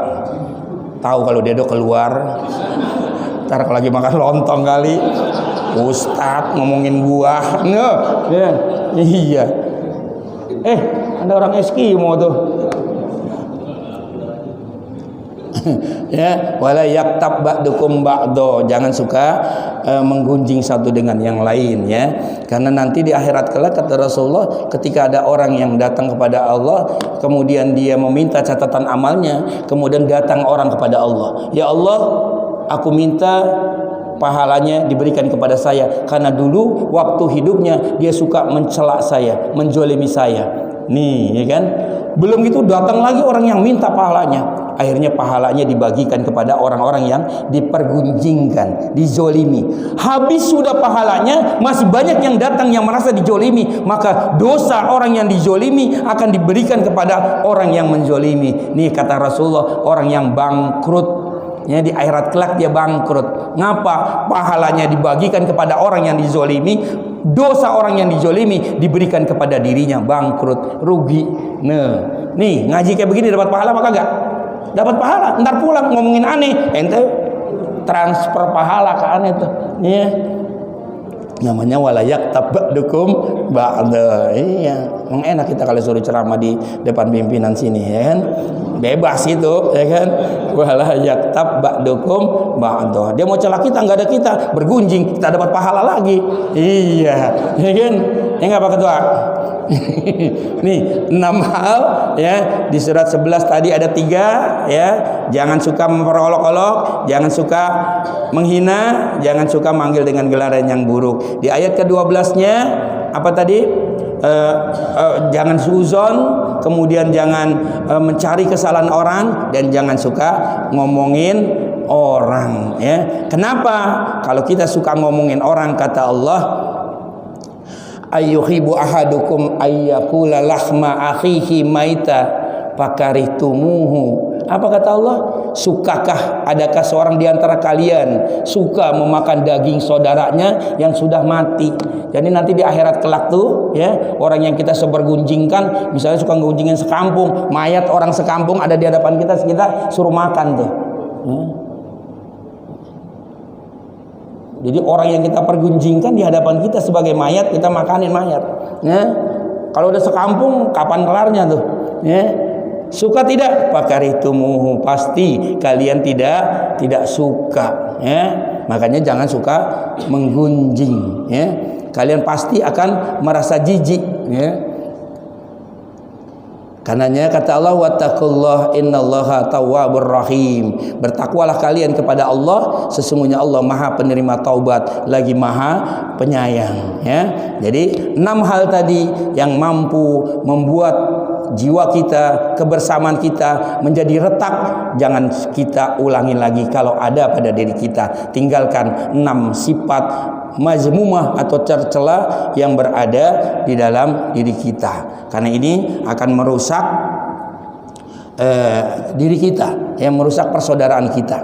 Tahu kalau dia udah keluar. Ntar kalau lagi makan lontong kali, Ustadz ngomongin buah, ya, iya. Ada orang Eskimo tuh. Ya, wala yaktab ba'dukum ba'do, jangan suka menggunjing satu dengan yang lain ya. Karena nanti di akhirat kelak kata Rasulullah, ketika ada orang yang datang kepada Allah, kemudian dia meminta catatan amalnya, kemudian datang orang kepada Allah, ya Allah, aku minta pahalanya diberikan kepada saya karena dulu waktu hidupnya dia suka mencela saya, menjolimi saya. Nih, ya kan? Belum gitu datang lagi orang yang minta pahalanya. Akhirnya pahalanya dibagikan kepada orang-orang yang dipergunjingkan, dizolimi. Habis sudah pahalanya, masih banyak yang datang yang merasa dijolimi. Maka dosa orang yang dijolimi akan diberikan kepada orang yang menjolimi. Nih kata Rasulullah, orang yang bangkrut ya, di akhirat kelak dia bangkrut. Ngapa? Pahalanya dibagikan kepada orang yang dizolimi, dosa orang yang dizolimi diberikan kepada dirinya, bangkrut, rugi. Nah, nih ngaji kayak begini dapat pahala apa kagak? Dapat pahala. Ntar pulang ngomongin aneh, ente transfer pahala ke aneh tuh. Iya. Namanya walayak tabdukum ba'da. Iya, emang enak kita kalau suruh ceramah di depan pimpinan sini ya kan. Bebas itu ya kan. Walayak tabdukum ba'da. Dia mau celah kita, enggak ada kita, bergunjing, kita dapat pahala lagi. Iya, ya kan? Ya enggak Pak Ketua? Nih 6 hal ya, di surat 11 tadi ada 3 ya. Jangan suka memperolok-olok, jangan suka menghina, jangan suka manggil dengan gelaran yang buruk. Di ayat ke-12-nya apa tadi? Jangan suzon, kemudian jangan mencari kesalahan orang, dan jangan suka ngomongin orang ya. Kenapa? Kalau kita suka ngomongin orang, kata Allah, ayyuhibu ahadukum ayyakula lahma akhihi maita fakarihtumuhu. Apa kata Allah? Sukakah, adakah seorang di antara kalian suka memakan daging saudaranya yang sudah mati? Jadi nanti di akhirat kelak tuh ya, orang yang kita sebergunjingkan, misalnya suka ngunjingin sekampung, mayat orang sekampung ada di hadapan kita, kita suruh makan tuh ya. Jadi orang yang kita pergunjingkan di hadapan kita sebagai mayat, kita makanin mayat ya. Kalau udah sekampung, kapan kelarnya tuh ya? Suka tidak? Fakarihtumuhu, pasti kalian tidak suka ya. Makanya jangan suka menggunjing ya. Kalian pasti akan merasa jijik ya. Karenanya kata Allah, wattaqullah innallaha tawwabur rahim. Bertakwalah kalian kepada Allah, sesungguhnya Allah Maha penerima taubat lagi Maha penyayang ya. Jadi 6 hal tadi yang mampu membuat jiwa kita, kebersamaan kita menjadi retak, jangan kita ulangi lagi kalau ada pada diri kita. Tinggalkan 6 sifat mazmumah atau tercela yang berada di dalam diri kita, karena ini akan merusak diri kita, yang merusak persaudaraan kita.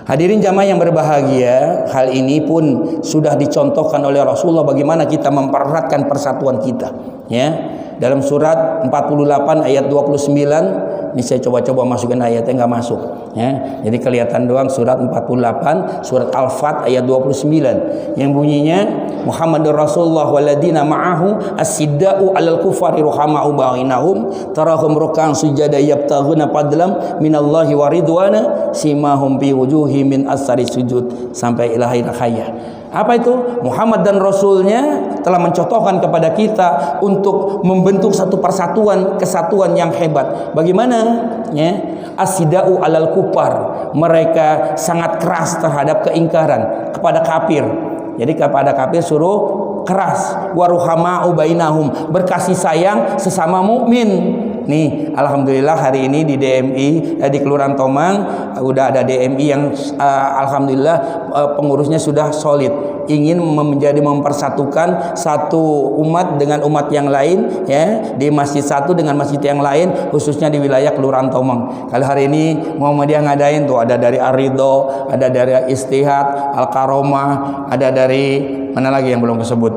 Hadirin jamaah yang berbahagia, hal ini pun sudah dicontohkan oleh Rasulullah bagaimana kita mempereratkan persatuan kita ya. Dalam surat 48 ayat 29, ini saya coba-coba masukin ayatnya, nggak masuk ya. Jadi kelihatan doang, surat 48 surat Al-Fat ayat 29 yang bunyinya, Muhammadur Rasulullah waladina ma'ahu as-sidda'u 'alal kufari ruhama'u bainahum tarahum ruk'an sujada yabtaghuna fadlam minallahi wa ridwana simahum bi wujuhi min asari sujud, sampai ila akhir hayat. Apa itu? Muhammad dan Rasulnya telah mencontohkan kepada kita untuk membentuk satu persatuan, kesatuan yang hebat. Bagaimana? Ya, asidau alal kufar, mereka sangat keras terhadap keingkaran kepada kafir. Jadi kepada kafir suruh keras. Waruhama'u bainahum, berkasih sayang sesama mukmin. Nih, alhamdulillah hari ini di DMI di Kelurahan Tomang udah ada DMI yang alhamdulillah pengurusnya sudah solid, ingin mempersatukan satu umat dengan umat yang lain ya, di masjid satu dengan masjid yang lain, khususnya di wilayah Kelurahan Tomang. Kalau hari ini Muhammadiyah ngadain tuh, ada dari Ar-Ridho, ada dari Istihad, Al-Karomah, ada dari mana lagi yang belum disebut,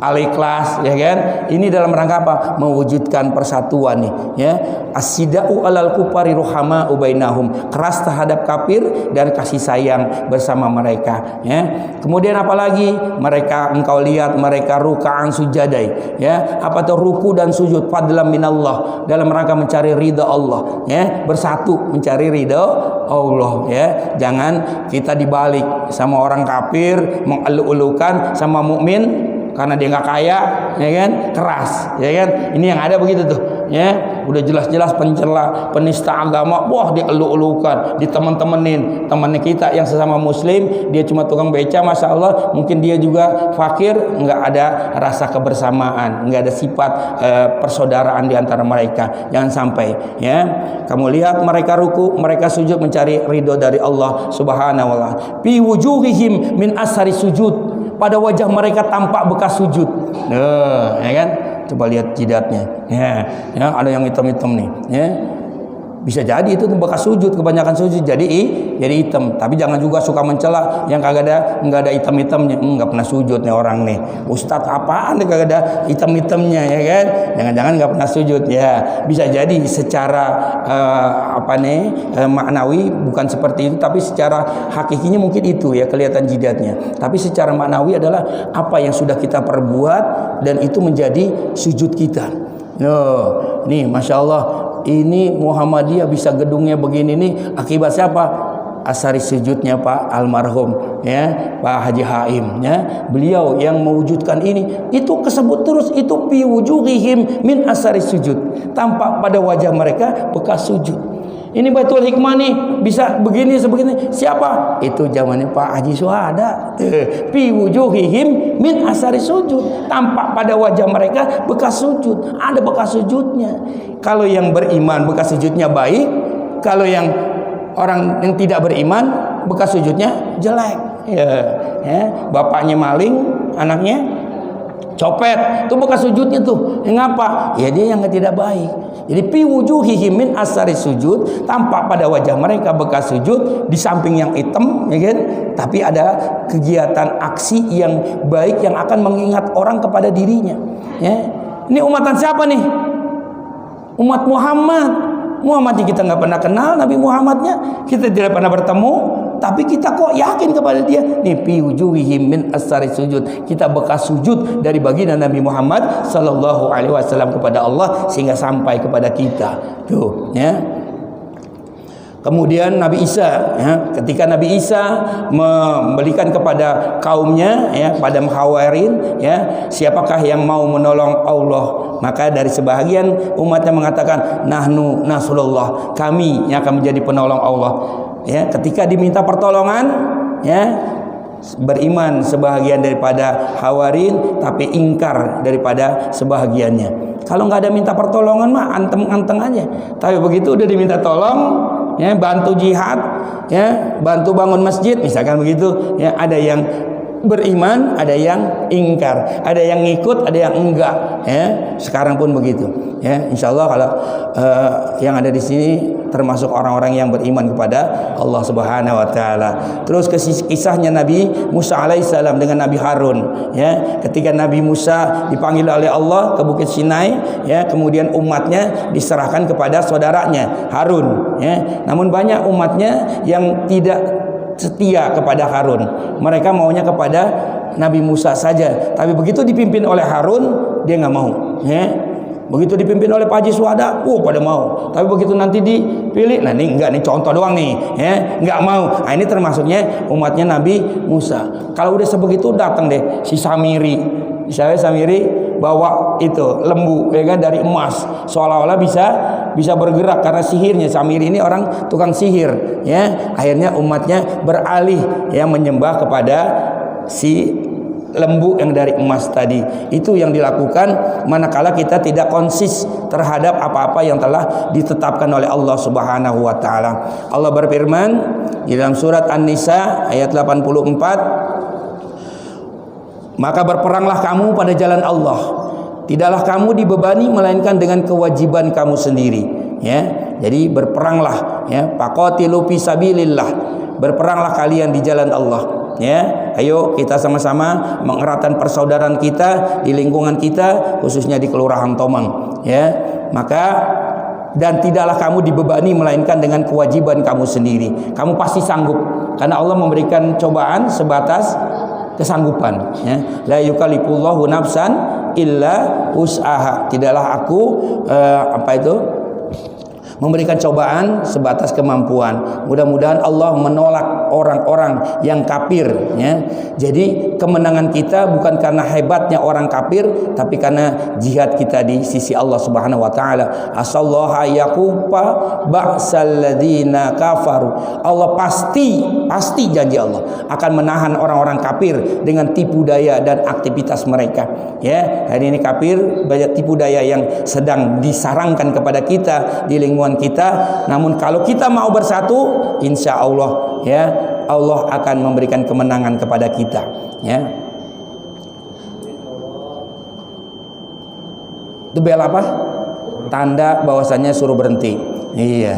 Al-Ikhlas, ya kan? Ini dalam rangka apa? Mewujudkan persatuan nih, ya. As-sida'u 'alal kufari ruhama bainahum. Keras terhadap kafir dan kasih sayang bersama mereka, ya. Kemudian apalagi? Mereka engkau lihat mereka ruka'an sujadai, ya. Apa tuh ruku dan sujud fadlan minallah, dalam rangka mencari ridha Allah, ya. Bersatu mencari ridha Allah, ya. Jangan kita dibalik sama orang kafir mengeluh-elukan sama mukmin karena dia nggak kaya, ya kan, keras, ya kan. Ini yang ada begitu tuh, ya. Udah jelas-jelas pencela, penista agama, wah dielu-elukan, ditemen-temenin. Temannya kita yang sesama muslim, dia cuma tukang beca, masya Allah, mungkin dia juga fakir, nggak ada rasa kebersamaan, nggak ada sifat persaudaraan di antara mereka. Jangan sampai, ya. Kamu lihat mereka ruku, mereka sujud mencari ridho dari Allah Subhanahu wa taala. Fi wujuhihim min asari sujud. Pada wajah mereka tampak bekas sujud. Ya kan? Coba lihat jidatnya. Ya, ada yang hitam-hitam nih, ya. Bisa jadi itu bekas sujud, kebanyakan sujud jadi hitam. Tapi jangan juga suka mencela yang nggak ada hitam-hitamnya. Nggak pernah sujud nih orang nih. Ustadz apaan nih kagak ada hitam-hitamnya, ya kan? Jangan-jangan nggak pernah sujud, ya. Bisa jadi secara maknawi bukan seperti itu, tapi secara hakikinya mungkin itu, ya, kelihatan jidatnya. Tapi secara maknawi adalah apa yang sudah kita perbuat dan itu menjadi sujud kita. Nih, masya Allah. Ini Muhammadiyah bisa gedungnya begini nih akibat siapa? Asari sujudnya Pak almarhum, ya, Pak Haji Haim, ya. Beliau yang mewujudkan ini. Itu kesebut terus, itu fi wujuhihim min asari sujud. Tampak pada wajah mereka bekas sujud. Ini Baitul Hikmah nih bisa begini sebegini. Siapa? Itu zamannya Pak Haji Suhada. Fi wujuhihim min asari sujud. Tampak pada wajah mereka bekas sujud. Ada bekas sujudnya. Kalau yang beriman bekas sujudnya baik. Kalau yang orang yang tidak beriman bekas sujudnya jelek. Ya. Bapaknya maling, anaknya copet, itu bekas sujudnya tuh. Ngapa? Ya dia yang tidak baik. Jadi fi wujuhihim min asari sujud, tampak pada wajah mereka bekas sujud di samping yang hitam, ya kan? Tapi ada kegiatan aksi yang baik yang akan mengingat orang kepada dirinya, ya. Ini umatan siapa nih? Umat Muhammad. Muhammadnya kita nggak pernah kenal, Nabi Muhammadnya kita tidak pernah bertemu, tapi kita kok yakin kepada dia. Nih fi wujuhihim min asari sujud, kita bekas sujud dari baginda Nabi Muhammad sallallahu alaihi wasallam kepada Allah sehingga sampai kepada kita. Tuh, ya. Kemudian Nabi Isa, ya, ketika Nabi Isa memberikan kepada kaumnya, ya, pada Hawarin, ya, siapakah yang mau menolong Allah? Maka dari sebahagian umatnya mengatakan nahnu nasrullah, kami yang akan menjadi penolong Allah. Ya, ketika diminta pertolongan, ya, beriman sebahagian daripada Hawarin, tapi ingkar daripada sebahagiannya. Kalau nggak ada minta pertolongan mah anteng-anteng aja. Tapi begitu udah diminta tolong, ya, bantu jihad, ya, bantu bangun masjid, misalkan begitu, ya, ada yang beriman, ada yang ingkar, ada yang ngikut, ada yang enggak, ya. Sekarang pun begitu, ya. Insya Allah kalau yang ada di sini termasuk orang-orang yang beriman kepada Allah Subhanahu Wa Taala. Terus kisahnya Nabi Musa alaihissalam dengan Nabi Harun, ya. Ketika Nabi Musa dipanggil oleh Allah ke Bukit Sinai, ya, kemudian umatnya diserahkan kepada saudaranya Harun, ya. Namun banyak umatnya yang tidak setia kepada Harun. Mereka maunya kepada Nabi Musa saja. Tapi begitu dipimpin oleh Harun, dia nggak mau. Ya. Begitu dipimpin oleh Pak Haji Suhada, pada mau. Tapi begitu nanti dipilih, nah ini enggak, nih contoh doang nih, ya, nggak mau. Nah ini termasuknya umatnya Nabi Musa. Kalau udah sebegitu datang deh si Samiri. Misalnya Samiri bawa itu lembu, ya kan, dari emas, seolah-olah bisa bergerak karena sihirnya. Samiri ini orang tukang sihir, ya. Akhirnya umatnya beralih, ya, menyembah kepada si lembu yang dari emas tadi. Itu yang dilakukan manakala kita tidak konsis terhadap apa-apa yang telah ditetapkan oleh Allah Subhanahu wa taala. Allah berfirman di dalam surat An-Nisa ayat 84, maka berperanglah kamu pada jalan Allah. Tidaklah kamu dibebani melainkan dengan kewajiban kamu sendiri, ya. Jadi berperanglah, ya, faqatilu fi sabilillah. Berperanglah kalian di jalan Allah. ya. Ayo kita sama-sama mengeratkan persaudaraan kita di lingkungan kita, khususnya di Kelurahan Tomang, ya. Maka dan tidaklah kamu dibebani melainkan dengan kewajiban kamu sendiri. Kamu pasti sanggup karena Allah memberikan cobaan sebatas kesanggupan, ya. La yukallifullahu nafsan illa wus'aha. Tidaklah aku memberikan cobaan sebatas kemampuan. Mudah-mudahan Allah menolak orang-orang yang kafir, ya. Jadi kemenangan kita bukan karena hebatnya orang kafir, tapi karena jihad kita di sisi Allah Subhanahu wa taala. Asallaha yaqufa ba'sal ladzina kafaru. Allah pasti janji Allah akan menahan orang-orang kafir dengan tipu daya dan aktivitas mereka, ya. Hari ini kafir banyak tipu daya yang sedang disarangkan kepada kita di lingkungan kita. Namun kalau kita mau bersatu, insya Allah, ya, Allah akan memberikan kemenangan kepada kita, ya. Itu bel apa? Tanda bahwasanya suruh berhenti. Iya,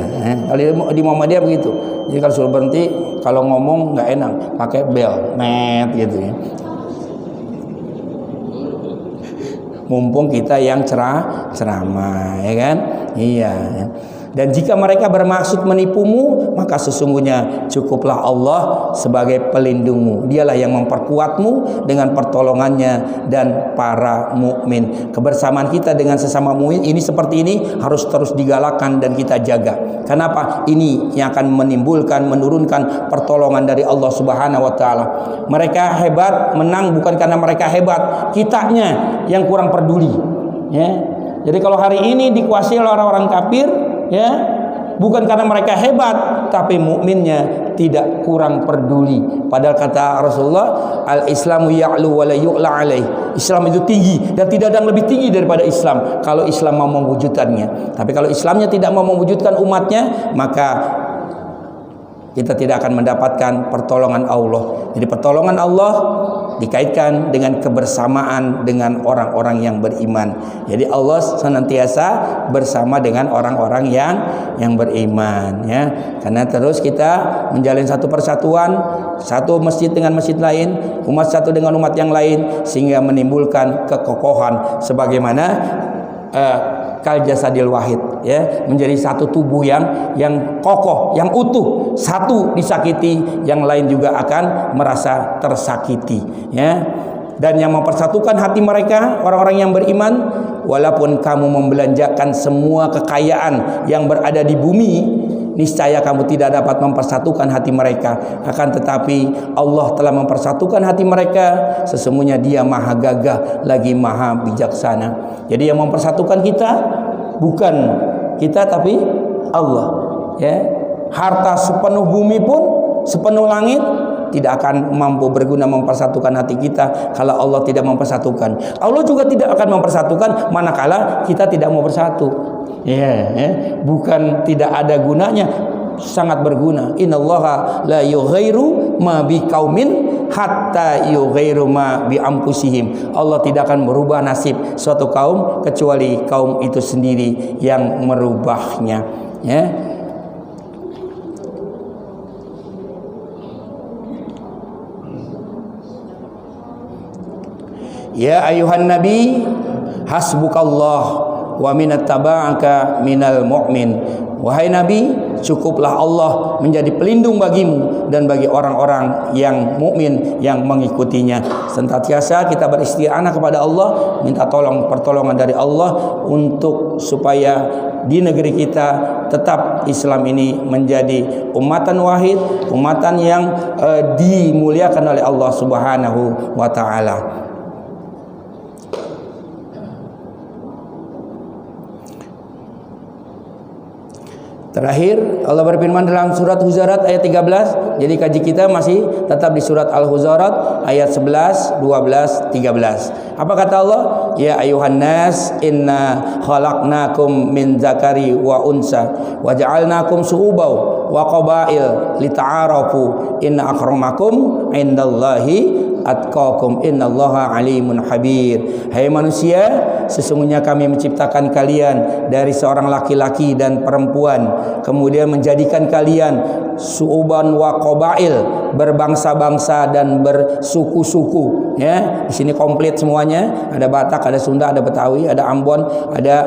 kalau di Muhammadiyah begitu. Jadi kalau suruh berhenti, kalau ngomong nggak enak, pakai bel, met gitu, ya. Mumpung kita yang ceramah, ya kan? Iya. Dan jika mereka bermaksud menipumu, maka sesungguhnya cukuplah Allah sebagai pelindungmu. Dialah yang memperkuatmu dengan pertolongannya dan para mukmin. Kebersamaan kita dengan sesama mukmin ini seperti ini harus terus digalakkan dan kita jaga. Kenapa? Ini yang akan menurunkan pertolongan dari Allah Subhanahu wa taala. Mereka hebat, menang bukan karena mereka hebat, kitanya yang kurang peduli, ya. Jadi kalau hari ini dikuasai oleh orang-orang kafir, ya, bukan karena mereka hebat, tapi mukminnya tidak kurang peduli. Padahal kata Rasulullah, al-Islamu ya'lu wa la yu'la alaih. Islam itu tinggi dan tidak ada yang lebih tinggi daripada Islam kalau Islam mau mewujudkannya. Tapi kalau Islamnya tidak mau mewujudkan umatnya, maka kita tidak akan mendapatkan pertolongan Allah. Jadi pertolongan Allah dikaitkan dengan kebersamaan dengan orang-orang yang beriman. Jadi Allah senantiasa bersama dengan orang-orang yang beriman, ya. Karena terus kita menjalin satu persatuan, satu masjid dengan masjid lain, umat satu dengan umat yang lain, sehingga menimbulkan kekokohan sebagaimana kal jasadil wahid, ya, menjadi satu tubuh yang kokoh, yang utuh. Satu disakiti, yang lain juga akan merasa tersakiti, ya. Dan yang mempersatukan hati mereka, orang-orang yang beriman, walaupun kamu membelanjakan semua kekayaan yang berada di bumi, niscaya kamu tidak dapat mempersatukan hati mereka. Akan tetapi Allah telah mempersatukan hati mereka. Sesungguhnya Dia maha gagah lagi maha bijaksana. Jadi yang mempersatukan kita bukan kita tapi Allah, ya. Harta sepenuh bumi pun, sepenuh langit tidak akan mampu berguna mempersatukan hati kita kalau Allah tidak mempersatukan. Allah juga tidak akan mempersatukan manakala kita tidak mau bersatu. Ya, bukan tidak ada gunanya, sangat berguna. Innallaha la yughairu ma biqaumin hatta yughairu ma bi anfusihim. Allah tidak akan merubah nasib suatu kaum kecuali kaum itu sendiri yang merubahnya, ya. Ya ayuhan nabi hasbukallah wa minat taba'aka minal mu'min. Wahai nabi, cukuplah Allah menjadi pelindung bagimu dan bagi orang-orang yang mukmin yang mengikutinya. Senantiasa kita beristighfar kepada Allah, minta pertolongan dari Allah untuk supaya di negeri kita tetap Islam ini menjadi umatan wahid, umatan yang dimuliakan oleh Allah Subhanahu wa taala. Terakhir Allah berfirman dalam surat Huzarat ayat 13. Jadi kaji kita masih tetap di surat Al-Huzarat ayat 11, 12, 13. Apa kata Allah? Ya ayuhan nas inna khalaqnakum min zakari wa unsa wa ja'alnakum syu'uban wa qabail lita'arafu inna akramakum indallahi atqakum innallaha alimun habir. Hai manusia, sesungguhnya kami menciptakan kalian dari seorang laki-laki dan perempuan, kemudian menjadikan kalian su'uban wa qabail, berbangsa-bangsa dan bersuku-suku, ya. Di sini komplit semuanya, ada Batak, ada Sunda, ada Betawi, ada Ambon, ada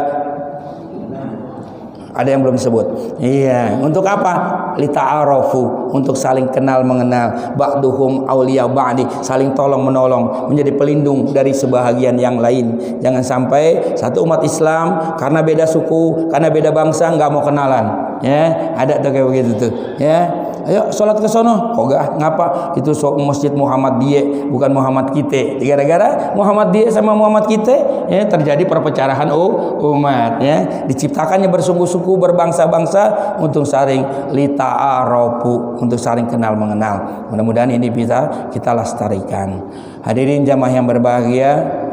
yang belum disebut. Iya, untuk apa? Lita'arafu, untuk saling kenal mengenal. Ba'duhum auliya ba'di, saling tolong menolong, menjadi pelindung dari sebahagian yang lain. Jangan sampai satu umat Islam karena beda suku, karena beda bangsa nggak mau kenalan. Ya, ada tuh kayak begitu tuh. Ya, ayo sholat ke sono. Kok gak? Ngapa? Itu masjid Muhammad die, bukan Muhammad kita. Gara-gara Muhammad die sama Muhammad kita, ya terjadi perpecahan umat. Ya, diciptakannya bersungguh-sungguh berbangsa-bangsa untuk saling lita'arafu, untuk saling kenal mengenal. Mudah-mudahan ini bisa kita lestarikan. Hadirin jamaah yang berbahagia,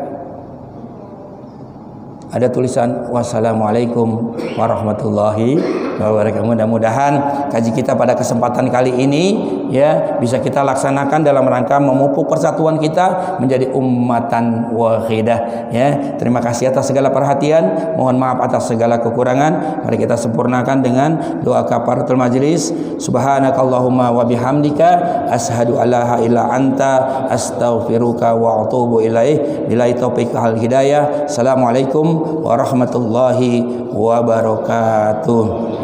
ada tulisan wassalamualaikum warahmatullahi wabarakatuh. Mudah-mudahan kaji kita pada kesempatan kali ini ya bisa kita laksanakan dalam rangka memupuk persatuan kita menjadi ummatan wahidah, ya. Terima kasih atas segala perhatian, mohon maaf atas segala kekurangan. Mari kita sempurnakan dengan doa kafaratul majelis. Subhanakallahumma wa bihamdika asyhadu alla ilaha illa anta astaghfiruka wa atubu ilaih. Billahi taufiq wal hidayah. Assalamualaikum warahmatullahi wabarakatuh.